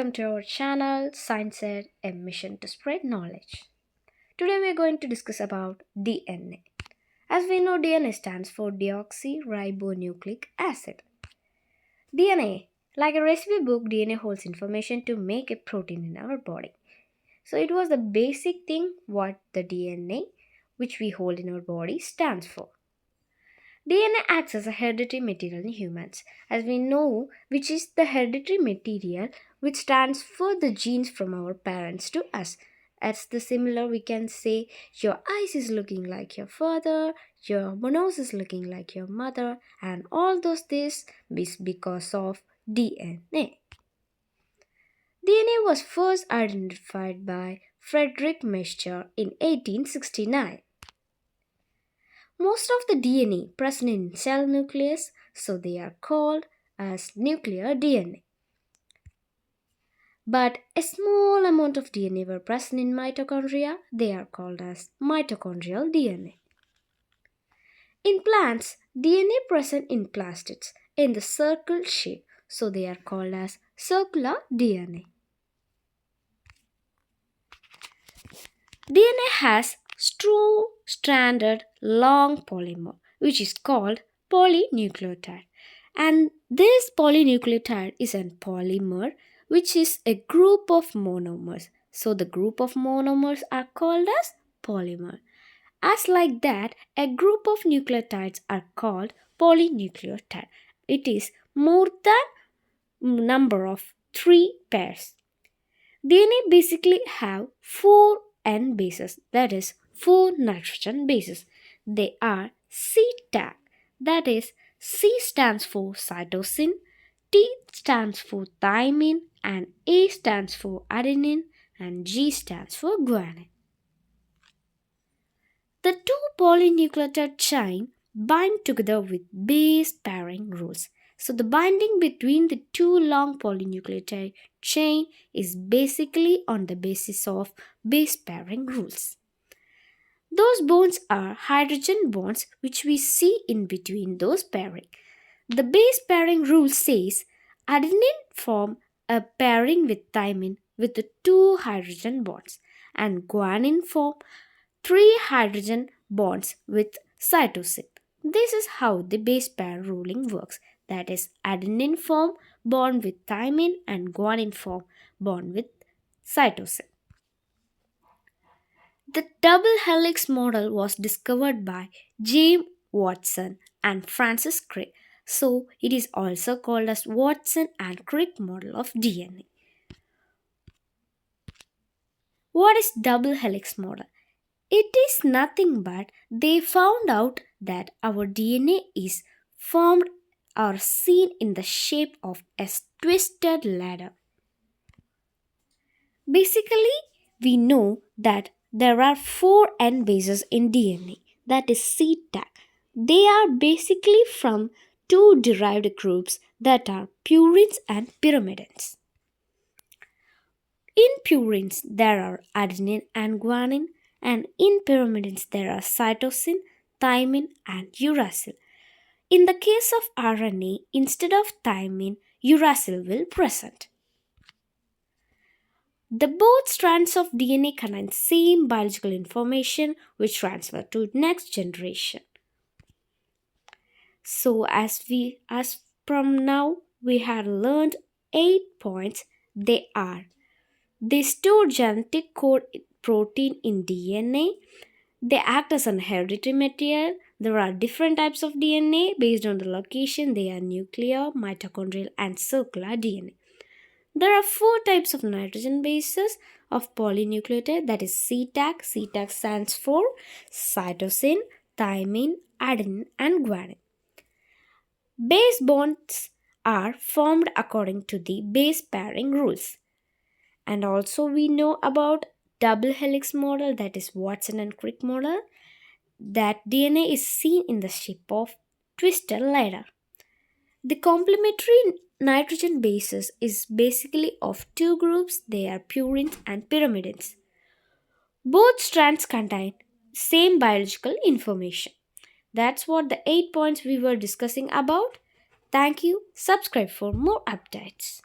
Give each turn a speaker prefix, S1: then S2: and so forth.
S1: welcome to our channel Science Ed, a mission to spread knowledge. Today we are going to discuss about DNA. As we know, DNA stands for deoxyribonucleic acid. DNA, like a recipe book, DNA holds information to make a protein in our body. So it was the basic thing what the DNA, which we hold in our body, stands for. DNA acts as a hereditary material in humans, as we know, which is the hereditary material which transfer the genes from our parents to us. As the similar, we can say your eyes is looking like your father, your nose is looking like your mother, and all those this is because of DNA. DNA was first identified by Frederick Mescher in 1869. Most of the DNA present in cell nucleus, so they are called as nuclear DNA. But a small amount of DNA were present in mitochondria, they are called as mitochondrial DNA. In plants, DNA present in plastids in the circle shape, so they are called as circular DNA. DNA has stranded long polymer, which is called polynucleotide. And this polynucleotide is a polymer which is a group of monomers. So the group of monomers are called as polymer. As like that, a group of nucleotides are called polynucleotide. It is more than number of 3 pairs. DNA basically have 4 N bases, that is 4 nitrogen bases. They are C-tag, that is C stands for cytosine, T stands for thymine, and A stands for adenine, and G stands for guanine. The two polynucleotide chain bind together with base pairing rules. So the binding between the two long polynucleotide chain is basically on the basis of base pairing rules. Those bonds are hydrogen bonds which we see in between those pairing. The base pairing rule says adenine form a pairing with thymine with the 2 hydrogen bonds and guanine form 3 hydrogen bonds with cytosine. This is how the base pair ruling works. That is, adenine form bond with thymine and guanine form bond with cytosine. The double helix model was discovered by James Watson and Francis Crick. So it is also called as Watson and Crick model of DNA. What is double helix model? It is nothing but they found out that our DNA is formed or seen in the shape of a twisted ladder. Basically, we know that there are 4 N bases in DNA, that is C-tag. They are basically from 2 derived groups that are purines and pyrimidines. In purines, there are adenine and guanine, and in pyrimidines, there are cytosine, thymine, and uracil. In the case of RNA, instead of thymine, uracil will present. The both strands of DNA contain same biological information which transfer to next generation. So as from now we have learned 8 points. They store genetic code protein in DNA. They act as an hereditary material. There are different types of DNA based on the location. They are nuclear, mitochondrial, and circular DNA. There are 4 types of nitrogen bases of polynucleotide, that is C-tag. C-tag stands for cytosine, thymine, adenine, and guanine. Base bonds are formed according to the base pairing rules. And also we know about double helix model, that is Watson and Crick model, that DNA is seen in the shape of twisted ladder. The complementary nitrogen bases is basically of 2 groups. They are purines and pyrimidines. Both strands contain same biological information. That's what the 8 points we were discussing about. Thank you. Subscribe for more updates.